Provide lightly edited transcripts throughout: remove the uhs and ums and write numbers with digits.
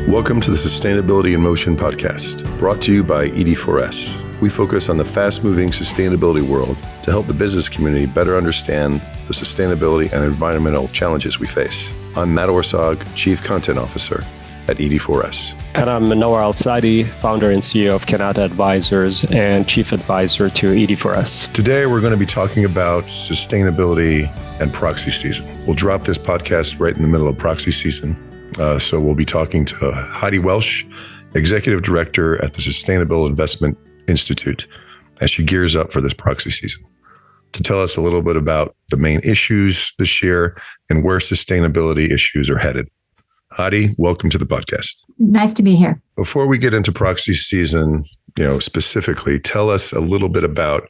Welcome to the Sustainability in Motion podcast, brought to you by ED4S. We focus on the fast-moving sustainability world to help the business community better understand the sustainability and environmental challenges we face. I'm Matt Orsagh, Chief Content Officer at ED4S. And I'm Nawar Alsaadi, founder and CEO of Kanata Advisors and Chief Advisor to ED4S. Today, we're going to be talking about sustainability and proxy season. We'll drop this podcast right in the middle of proxy season. So we'll be talking to Heidi Welsh, Executive Director at the Sustainable Investment Institute, as she gears up for this proxy season, to tell us a little bit about the main issues this year and where sustainability issues are headed. Heidi, welcome to the podcast. Nice to be here. Before we get into proxy season, specifically, tell us a little bit about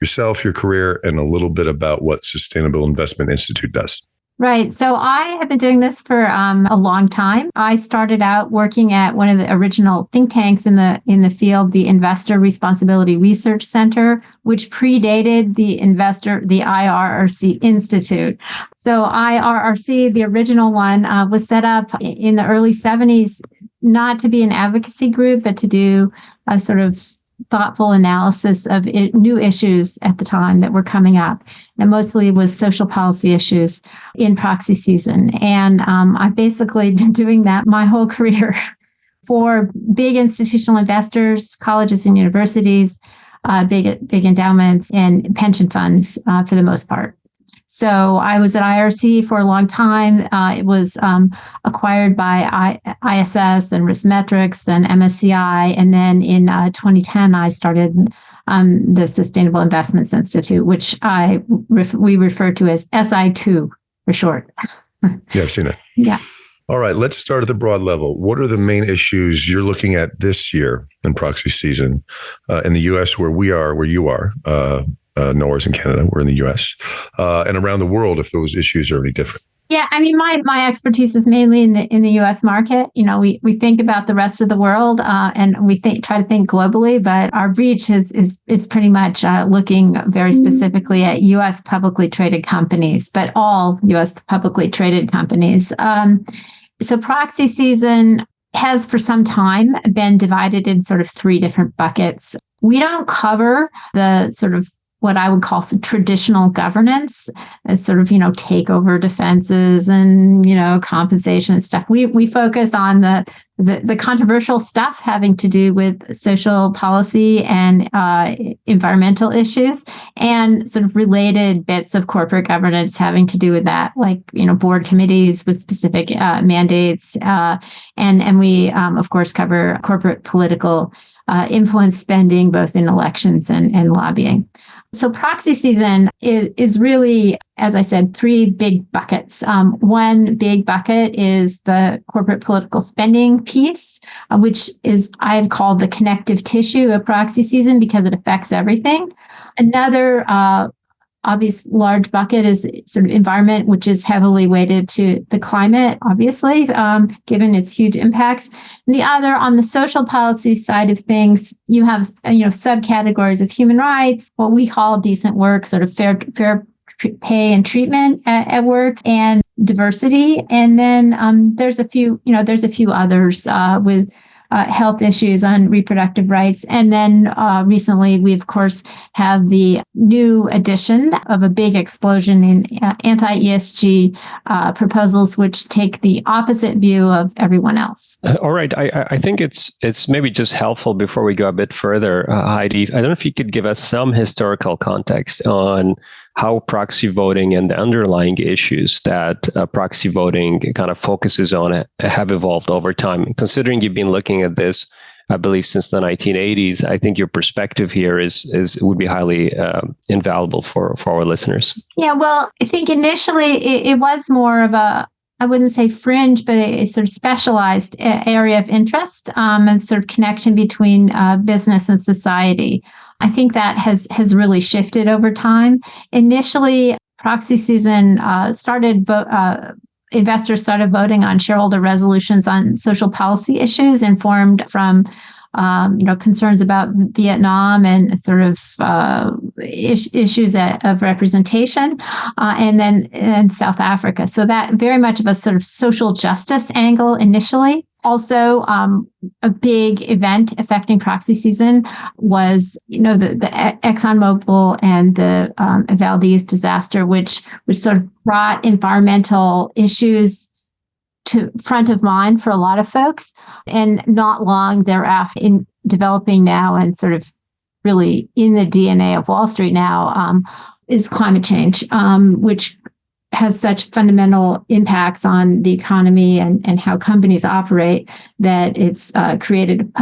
yourself, your career, and a little bit about what Sustainable Investment Institute does. Right. So I have been doing this for a long time. I started out working at one of the original think tanks in the field, the Investor Responsibility Research Center, which predated the IRRC Institute. So IRRC, the original one, was set up in the early 70s, not to be an advocacy group, but to do a sort of thoughtful analysis of new issues at the time that were coming up. And mostly was social policy issues in proxy season. And I've basically been doing that my whole career for big institutional investors, colleges and universities, big endowments and pension funds for the most part. So I was at IRC for a long time. It was acquired by ISS, then Riskmetrics, then MSCI. And then in 2010, I started the Sustainable Investments Institute, which we refer to as SI2 for short. Yeah, I've seen it. Yeah. All right, let's start at the broad level. What are the main issues you're looking at this year in proxy season in the U.S., where you are? Nawar's in Canada, we're in the US, and around the world, if those issues are any different. Yeah, I mean, my expertise is mainly in the U.S. market. We think about the rest of the world, and we try to think globally, but our reach is pretty much looking very specifically at U.S. publicly traded companies, but all U.S. publicly traded companies. So proxy season has for some time been divided in sort of three different buckets. We don't cover the sort of what I would call some traditional governance, as sort of, takeover defenses and, compensation and stuff. We focus on the controversial stuff having to do with social policy and environmental issues, and sort of related bits of corporate governance having to do with that, like, board committees with specific mandates. And we, of course, cover corporate political influence spending, both in elections and lobbying. So proxy season is really, as I said, three big buckets. One big bucket is the corporate political spending piece, which is I've called the connective tissue of proxy season because it affects everything. Another obvious large bucket is sort of environment, which is heavily weighted to the climate, obviously, given its huge impacts. And the other, on the social policy side of things, you have subcategories of human rights, what we call decent work, sort of fair pay and treatment at work, and diversity. And then there's a few others with health issues on reproductive rights. And then recently, we, of course, have the new addition of a big explosion in anti-ESG proposals, which take the opposite view of everyone else. All right. I think it's maybe just helpful before we go a bit further, Heidi. I don't know if you could give us some historical context on how proxy voting and the underlying issues that proxy voting kind of focuses on have evolved over time. Considering you've been looking at this, I believe, since the 1980s, I think your perspective here would be highly invaluable for our listeners. Yeah, well, I think initially it was more of I wouldn't say fringe, but a sort of specialized area of interest and sort of connection between business and society. I think that has really shifted over time. Initially, proxy season investors started voting on shareholder resolutions on social policy issues informed from concerns about Vietnam and sort of issues of representation, and South Africa. So that very much of a sort of social justice angle initially. Also, a big event affecting proxy season was, the ExxonMobil and the Valdez disaster, which sort of brought environmental issues to front of mind for a lot of folks. And not long thereafter, in developing now and sort of really in the DNA of Wall Street now, is climate change, which has such fundamental impacts on the economy and how companies operate that it's created,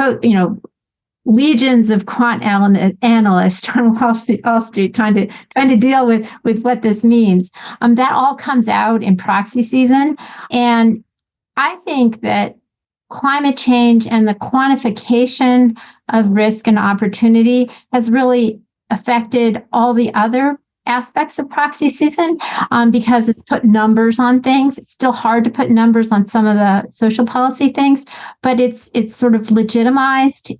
legions of quant analysts on Wall Street trying to deal with what this means. That all comes out in proxy season, and I think that climate change and the quantification of risk and opportunity has really affected all the other aspects of proxy season, because it's put numbers on things. It's still hard to put numbers on some of the social policy things, but it's sort of legitimized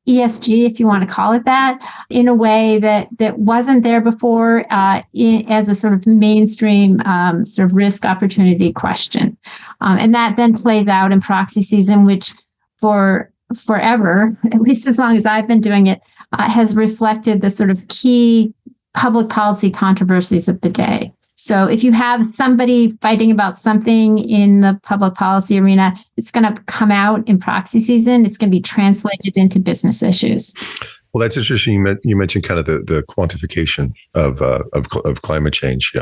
ESG, if you want to call it that, in a way that wasn't there before, as a sort of mainstream sort of risk opportunity question. And that then plays out in proxy season, which for forever, at least as long as I've been doing it, has reflected the sort of key public policy controversies of the day. So if you have somebody fighting about something in the public policy arena, it's going to come out in proxy season. It's going to be translated into business issues. Well, that's interesting. You mentioned kind of the quantification of climate change.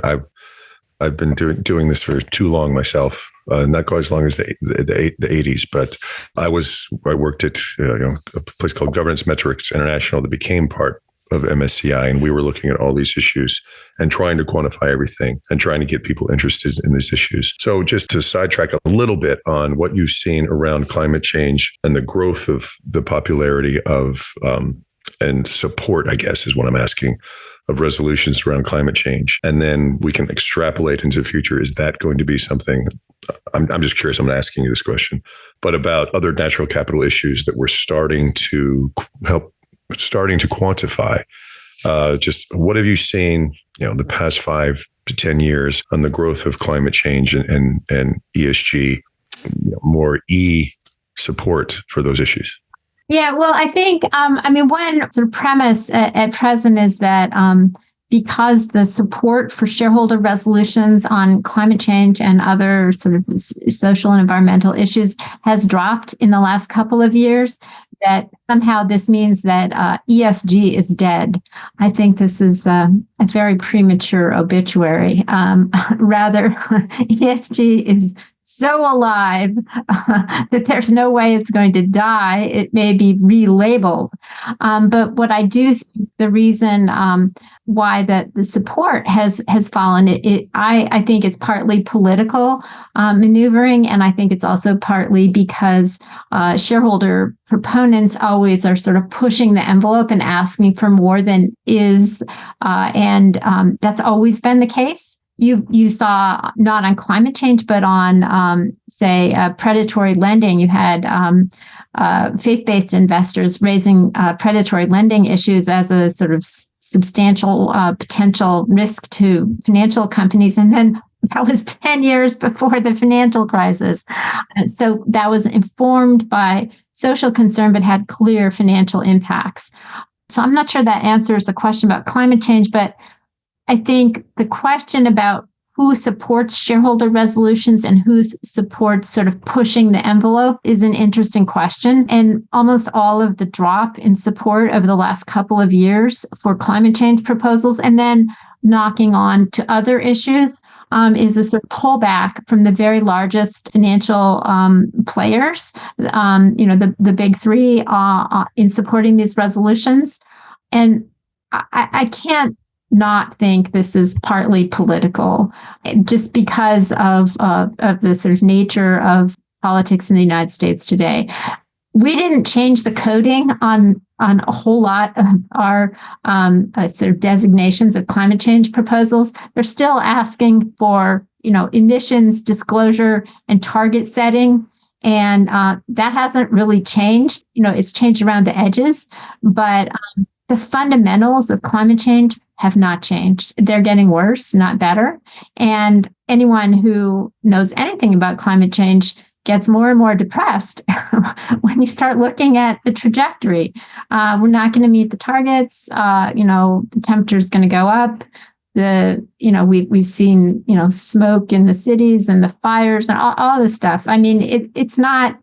I've been doing this for too long myself. Not quite as long as the 80s, but I worked at a place called Governance Metrics International that became part of MSCI, and we were looking at all these issues and trying to quantify everything and trying to get people interested in these issues. So just to sidetrack a little bit on what you've seen around climate change and the growth of the popularity of and support, I guess, is what I'm asking, of resolutions around climate change. And then we can extrapolate into the future. Is that going to be something, I'm just curious, I'm asking you this question, but about other natural capital issues that we're starting to quantify. Just what have you seen, the past 5 to 10 years on the growth of climate change and ESG, more support for those issues? Yeah, well, I think, one sort of premise at present is that because the support for shareholder resolutions on climate change and other sort of social and environmental issues has dropped in the last couple of years, that somehow this means that ESG is dead. I think this is a very premature obituary. Rather, ESG is so alive that there's no way it's going to die. It may be relabeled. But what I do think the reason why the support has fallen, I think it's partly political maneuvering, and I think it's also partly because shareholder proponents always are sort of pushing the envelope and asking for more than is, and that's always been the case. You saw not on climate change, but on, say, predatory lending. You had faith-based investors raising predatory lending issues as a sort of substantial potential risk to financial companies. And then that was 10 years before the financial crisis. And so that was informed by social concern, but had clear financial impacts. So I'm not sure that answers the question about climate change, but I think the question about who supports shareholder resolutions and who supports sort of pushing the envelope is an interesting question. And almost all of the drop in support over the last couple of years for climate change proposals and then knocking on to other issues is a sort of pullback from the very largest financial players, the big three in supporting these resolutions. And I can't not think this is partly political, just because of the sort of nature of politics in the United States today. We didn't change the coding on a whole lot of our sort of designations of climate change proposals. They're still asking for, emissions disclosure and target setting. And that hasn't really changed. It's changed around the edges, but the fundamentals of climate change have not changed. They're getting worse, not better. And anyone who knows anything about climate change gets more and more depressed when you start looking at the trajectory. We're not going to meet the targets. The temperature is going to go up. We've seen, smoke in the cities and the fires and all this stuff. I mean, it's not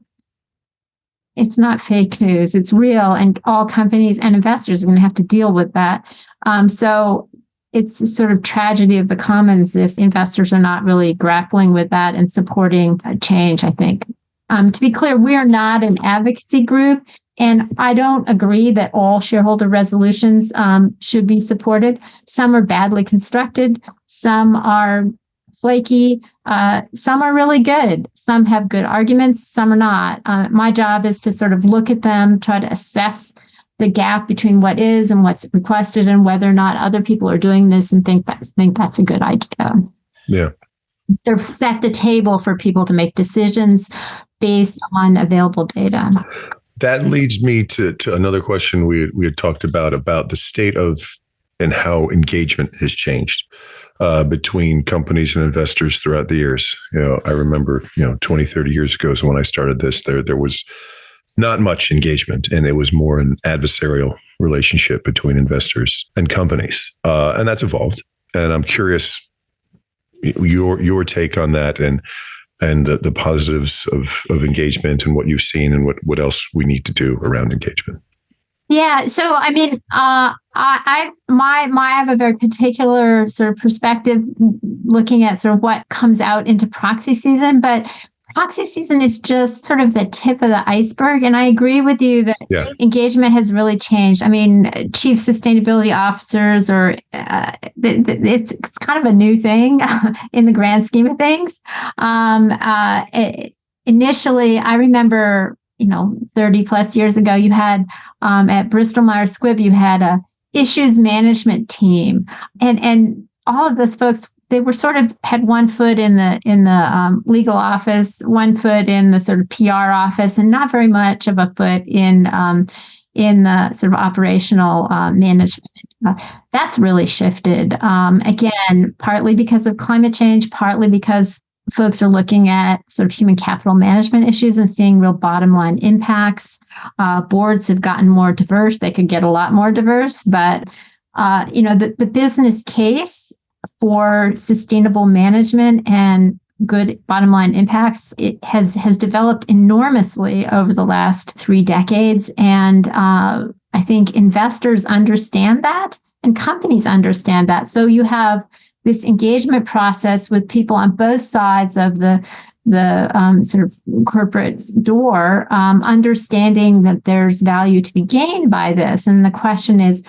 fake news. It's real, and all companies and investors are going to have to deal with that. So it's a sort of tragedy of the commons if investors are not really grappling with that and supporting a change, I think. To be clear, we are not an advocacy group, and I don't agree that all shareholder resolutions should be supported. Some are badly constructed. Some are flaky. Some are really good. Some have good arguments. Some are not. My job is to sort of look at them, try to assess the gap between what is and what's requested, and whether or not other people are doing this and think that's a good idea. Yeah. Sort of set the table for people to make decisions based on available data. That leads me to another question we had talked about the state of and how engagement has changed between companies and investors throughout the years. I remember, 20, 30 years ago is when I started this, there was not much engagement, and it was more an adversarial relationship between investors and companies. And that's evolved. And I'm curious your take on that and the positives of engagement and what you've seen and what else we need to do around engagement. Yeah. So, I mean, I have a very particular sort of perspective looking at sort of what comes out into proxy season, but proxy season is just sort of the tip of the iceberg. And I agree with you that engagement has really changed. I mean, chief sustainability officers, or it's kind of a new thing in the grand scheme of things. Initially, I remember, 30 plus years ago, you had at Bristol Myers Squibb, you had a issues management team, and all of those folks, they were sort of had one foot in the legal office, one foot in the sort of PR office, and not very much of a foot in the sort of operational management. That's really shifted. Again, partly because of climate change, partly because folks are looking at sort of human capital management issues and seeing real bottom line impacts. Boards have gotten more diverse. They could get a lot more diverse, but the business case for sustainable management and good bottom line impacts, it has developed enormously over the last 3 decades. And I think investors understand that and companies understand that. So you have this engagement process with people on both sides of the sort of corporate door, understanding that there's value to be gained by this. And the question is,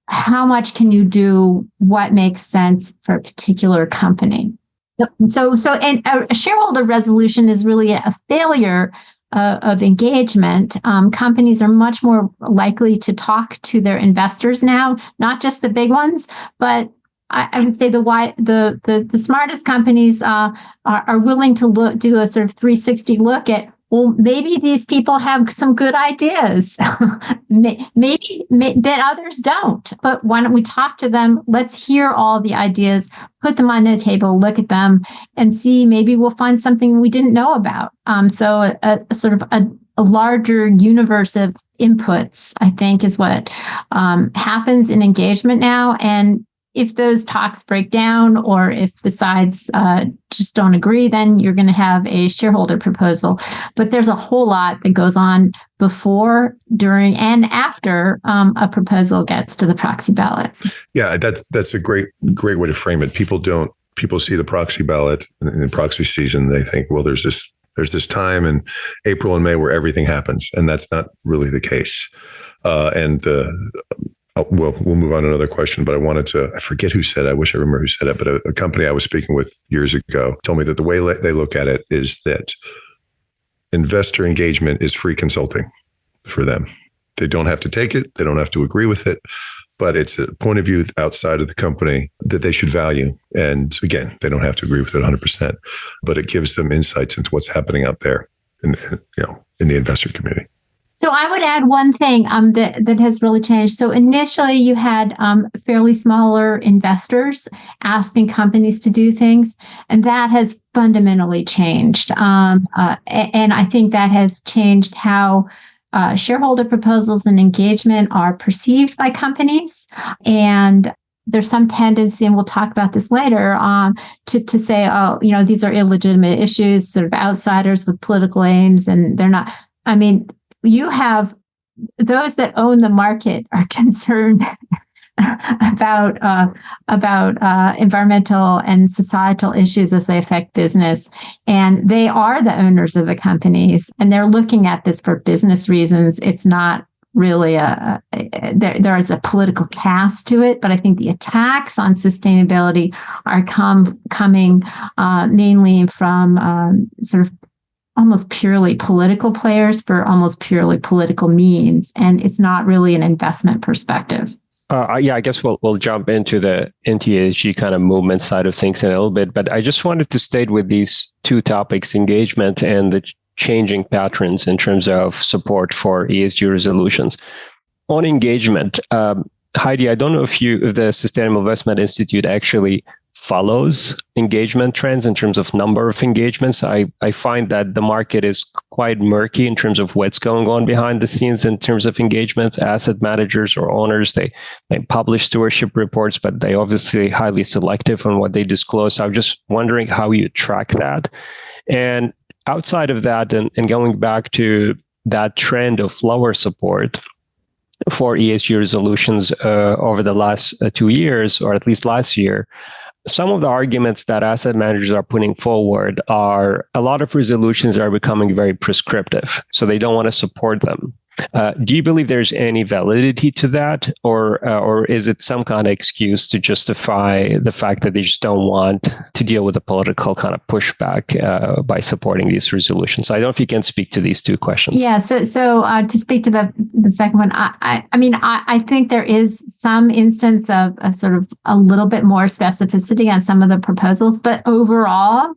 how much can you do? What makes sense for a particular company? So and a shareholder resolution is really a failure of engagement. Companies are much more likely to talk to their investors now, not just the big ones, but I would say the smartest companies are willing to do a sort of 360 look at, well, maybe these people have some good ideas, maybe that others don't. But why don't we talk to them? Let's hear all the ideas, put them on the table, look at them, and see, maybe we'll find something we didn't know about. So a sort of a larger universe of inputs, I think, is what happens in engagement now. And if those talks break down, or if the sides just don't agree, then you're going to have a shareholder proposal. But there's a whole lot that goes on before, during, and after a proposal gets to the proxy ballot. Yeah, that's a great way to frame it. People see the proxy ballot in the proxy season. They think, well, there's this time in April and May where everything happens, and that's not really the case. Well, we'll move on to another question, but I forget who said it. I wish I remember who said it, but a company I was speaking with years ago told me that the way they look at it is that investor engagement is free consulting for them. They don't have to take it. They don't have to agree with it, but it's a point of view outside of the company that they should value. And again, they don't have to agree with it 100%, but it gives them insights into what's happening out there in the investor community. So I would add one thing that has really changed. So initially, you had fairly smaller investors asking companies to do things, and that has fundamentally changed. And I think that has changed how shareholder proposals and engagement are perceived by companies. And there's some tendency, and we'll talk about this later, to say, oh, these are illegitimate issues, sort of outsiders with political aims, and they're not. I mean, you have those that own the market are concerned about environmental and societal issues as they affect business, and they are the owners of the companies, and they're looking at this for business reasons. It's not really there is a political cast to it, but I think the attacks on sustainability are coming mainly from sort of almost purely political players for almost purely political means, and it's not really an investment perspective. I guess we'll jump into the anti-ESG kind of movement side of things in a little bit, but I just wanted to stay with these two topics, engagement and the changing patterns in terms of support for ESG resolutions. On engagement, Heidi, I don't know if the Sustainable Investment Institute actually follows engagement trends in terms of number of engagements. I find that the market is quite murky in terms of what's going on behind the scenes in terms of engagements. Asset managers or owners, they publish stewardship reports, but they obviously highly selective on what they disclose. So I'm just wondering how you track that. And outside of that, and going back to that trend of lower support for ESG resolutions over the last 2 years, or at least last year, some of the arguments that asset managers are putting forward are a lot of resolutions are becoming very prescriptive, so they don't want to support them. Do you believe there's any validity to that, or is it some kind of excuse to justify the fact that they just don't want to deal with the political kind of pushback by supporting these resolutions? So I don't know if you can speak to these two questions. Yeah. So to speak to the second one, I think there is some instance of a sort of a little bit more specificity on some of the proposals, but overall,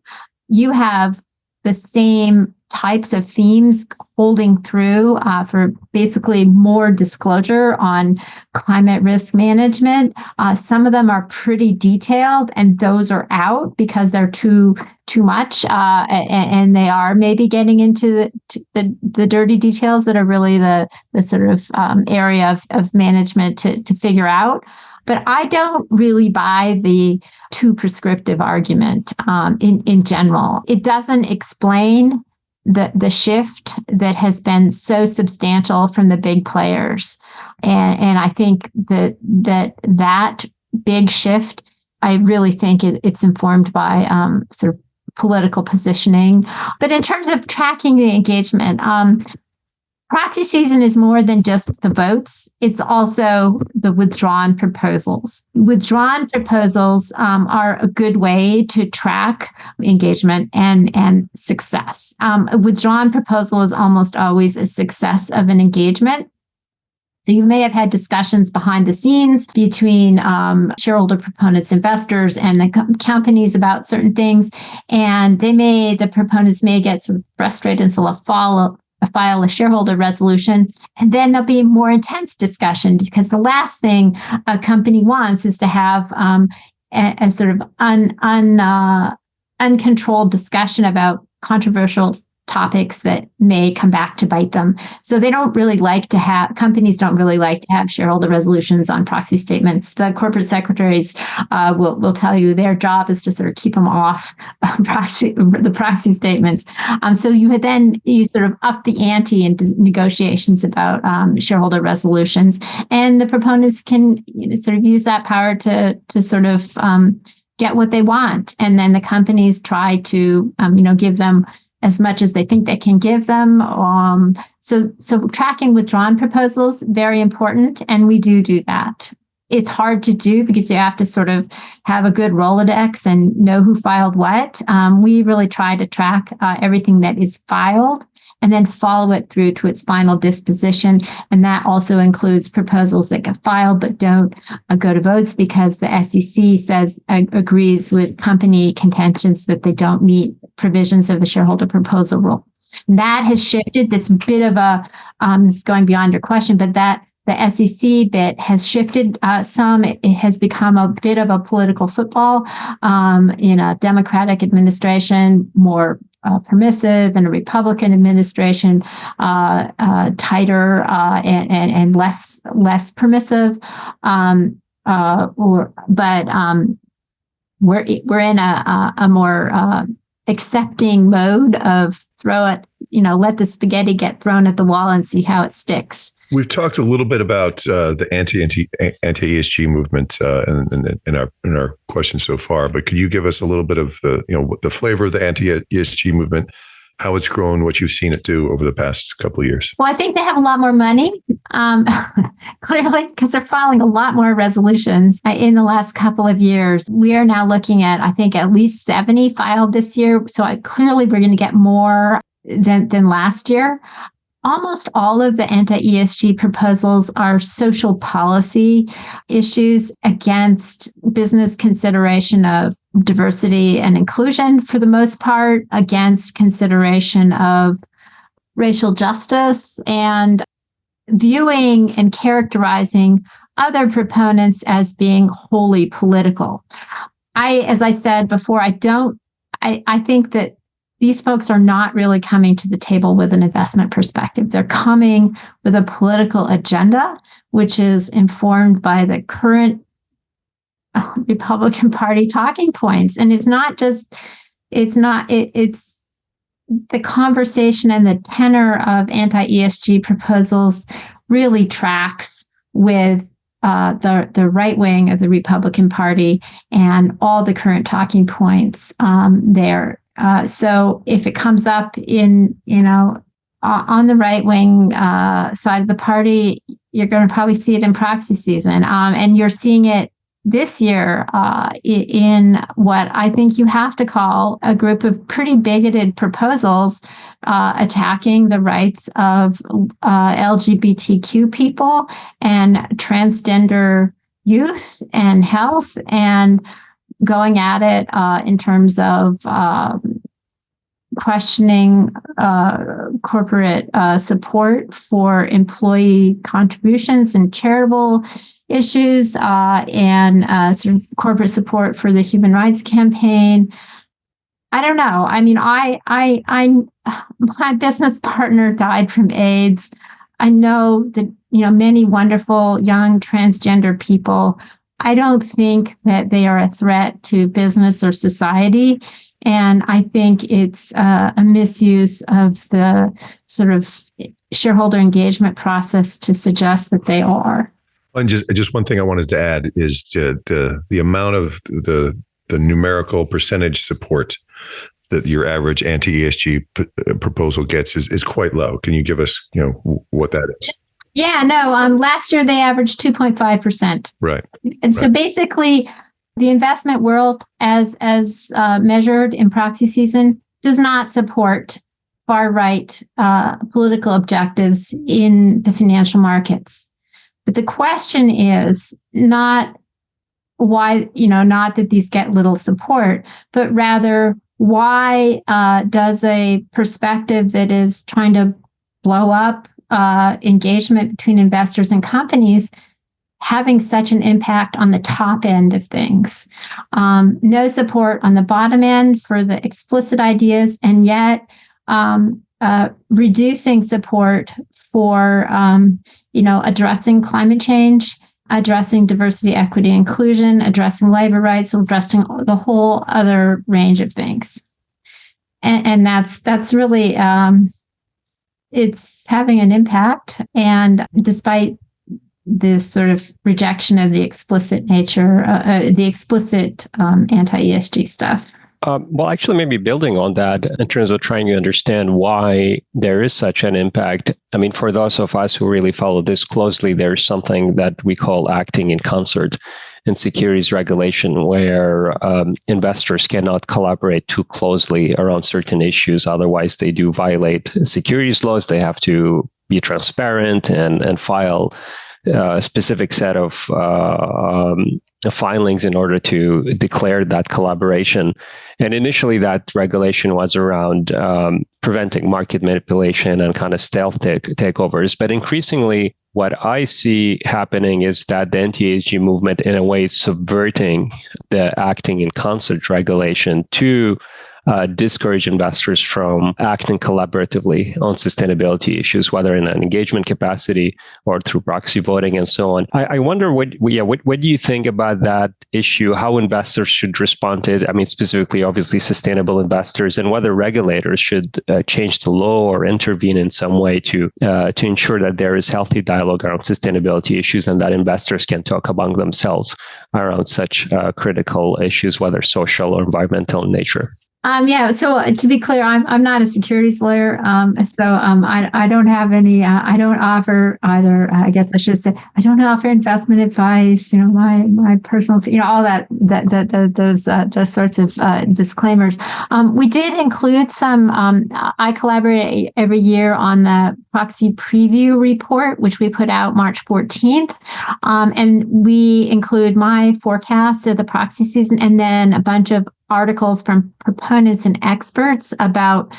you have the same types of themes holding through for basically more disclosure on climate risk management. Some of them are pretty detailed, and those are out because they're too much, and they are maybe getting into the dirty details that are really the sort of area of management to figure out. But I don't really buy the too prescriptive argument in general. It doesn't explain the shift that has been so substantial from the big players. And I think that big shift, I really think it's informed by sort of political positioning. But in terms of tracking the engagement, proxy season is more than just the votes. It's also the withdrawn proposals. Withdrawn proposals are a good way to track engagement and success. A withdrawn proposal is almost always a success of an engagement. So you may have had discussions behind the scenes between shareholder proponents, investors, and the companies about certain things, and the proponents may get sort of frustrated, and so they'll file a shareholder resolution, and then there'll be more intense discussion, because the last thing a company wants is to have a sort of uncontrolled discussion about controversial topics that may come back to bite them. So companies don't really like to have shareholder resolutions on proxy statements. The corporate secretaries will tell you their job is to sort of keep them off the proxy statements. So you sort of up the ante in negotiations about shareholder resolutions, and the proponents can sort of use that power to sort of get what they want, and then the companies try to give them as much as they think they can give them. So tracking withdrawn proposals, very important, and we do that. It's hard to do because you have to sort of have a good Rolodex and know who filed what. We really try to track everything that is filed and then follow it through to its final disposition. And that also includes proposals that get filed but don't go to votes because the SEC agrees with company contentions that they don't meet provisions of the shareholder proposal rule. That has shifted. That's a bit of a, this is going beyond your question, but that the SEC bit has shifted some. It has become a bit of a political football in a Democratic administration, more permissive, and a Republican administration, tighter and less permissive. We're in a more accepting mode of let the spaghetti get thrown at the wall and see how it sticks. We've talked a little bit about the anti-ESG movement in our questions so far, but could you give us a little bit of the flavor of the anti-ESG movement, how it's grown, what you've seen it do over the past couple of years? Well, I think they have a lot more money, clearly, because they're filing a lot more resolutions in the last couple of years. We are now looking at, I think, at least 70 filed this year. So clearly we're going to get more than last year. Almost all of the anti-ESG proposals are social policy issues against business consideration of diversity and inclusion, for the most part, against consideration of racial justice, and viewing and characterizing other proponents as being wholly political. As I said before, I think that these folks are not really coming to the table with an investment perspective. They're coming with a political agenda, which is informed by the current Republican Party talking points. And it's the conversation and the tenor of anti-ESG proposals really tracks with the right wing of the Republican Party and all the current talking points there. So if it comes up on the right wing side of the party, you're going to probably see it in proxy season. And you're seeing it this year in what I think you have to call a group of pretty bigoted proposals attacking the rights of LGBTQ people and transgender youth and health, and going at it in terms of questioning corporate support for employee contributions and charitable issues, and sort of corporate support for the Human Rights Campaign. I don't know. I mean, my business partner died from AIDS. I know that, many wonderful young transgender people. I don't think that they are a threat to business or society. And I think it's a misuse of the sort of shareholder engagement process to suggest that they are. And just one thing I wanted to add is the amount of the numerical percentage support that your average anti-ESG proposal gets is quite low. Can you give us, what that is? Yeah, no. Last year they averaged 2.5%. Right. And so basically, the investment world, as measured in proxy season, does not support far-right political objectives in the financial markets. But the question is not why, not that these get little support, but rather why does a perspective that is trying to blow up engagement between investors and companies having such an impact on the top end of things? No support on the bottom end for the explicit ideas, and yet reducing support for addressing climate change, addressing diversity, equity, inclusion, addressing labor rights, addressing the whole other range of things. And that's really it's having an impact. And despite this sort of rejection of the explicit nature, the explicit anti-ESG stuff. Well, actually, maybe building on that in terms of trying to understand why there is such an impact. I mean, for those of us who really follow this closely, there's something that we call acting in concert in securities regulation, where investors cannot collaborate too closely around certain issues. Otherwise, they do violate securities laws. They have to be transparent and file a specific set of filings in order to declare that collaboration. And initially, that regulation was around preventing market manipulation and kind of stealth takeovers. But increasingly, what I see happening is that the anti-ESG movement, in a way, is subverting the acting in concert regulation to discourage investors from acting collaboratively on sustainability issues, whether in an engagement capacity or through proxy voting and so on. I wonder what do you think about that issue? How investors should respond to it? I mean, specifically, obviously, sustainable investors, and whether regulators should change the law or intervene in some way to ensure that there is healthy dialogue around sustainability issues and that investors can talk among themselves around such critical issues, whether social or environmental in nature. So to be clear, I'm not a securities lawyer. I don't have any. I don't offer either. I guess I should say I don't offer investment advice. My personal. All those sorts of disclaimers. We did include some. I collaborate every year on the Proxy preview report, which we put out March 14th, and we include my forecast of the proxy season, and then a bunch of articles from proponents and experts about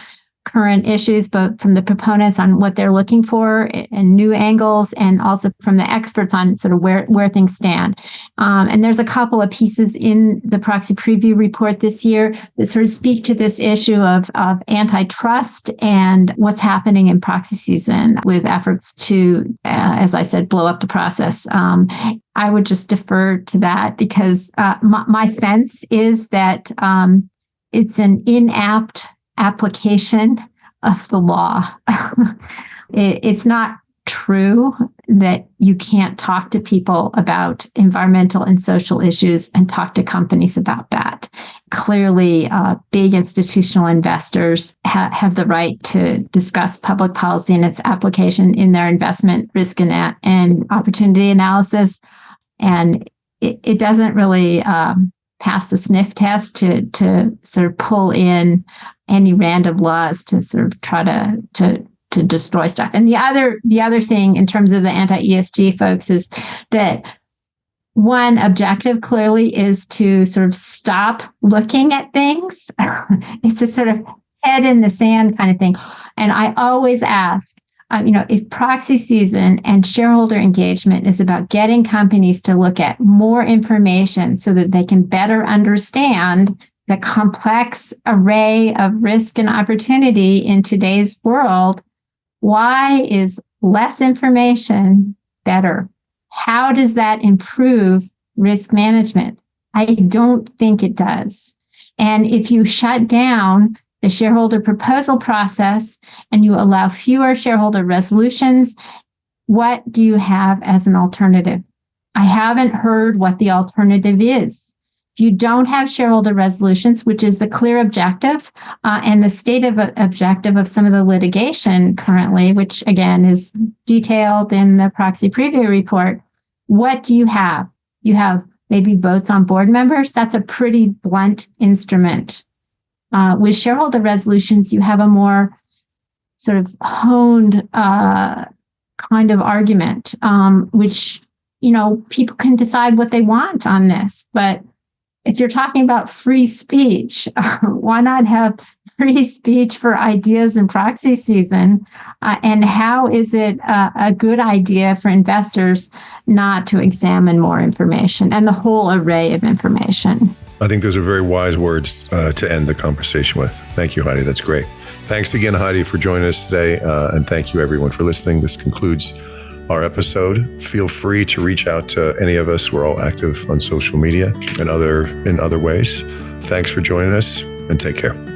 current issues, both from the proponents on what they're looking for and new angles, and also from the experts on sort of where things stand. And there's a couple of pieces in the Proxy preview report this year that sort of speak to this issue of antitrust and what's happening in proxy season with efforts to, as I said, blow up the process. I would just defer to that because my sense is that it's an inapt application of the law. It's not true that you can't talk to people about environmental and social issues and talk to companies about that. Clearly, big institutional investors have the right to discuss public policy and its application in their investment risk and opportunity analysis. And it doesn't really pass the sniff test to sort of pull in any random laws to sort of try to destroy stuff. And the other thing in terms of the anti-ESG folks is that one objective clearly is to sort of stop looking at things. It's a sort of head in the sand kind of thing. And I always ask, if proxy season and shareholder engagement is about getting companies to look at more information so that they can better understand the complex array of risk and opportunity in today's world, why is less information better? How does that improve risk management? I don't think it does. And if you shut down the shareholder proposal process and you allow fewer shareholder resolutions, what do you have as an alternative? I haven't heard what the alternative is. If you don't have shareholder resolutions, which is the clear objective and the stated objective of some of the litigation currently, which again is detailed in the Proxy preview report, what do you have? You have maybe votes on board members. That's a pretty blunt instrument. With shareholder resolutions, you have a more sort of honed kind of argument, which, people can decide what they want on this. But if you're talking about free speech, why not have free speech for ideas in proxy season? And how is it a good idea for investors not to examine more information and the whole array of information? I think those are very wise words to end the conversation with. Thank you, Heidi. That's great. Thanks again, Heidi, for joining us today. And thank you, everyone, for listening. This concludes our episode. Feel free to reach out to any of us. We're all active on social media and in other ways. Thanks for joining us, and take care.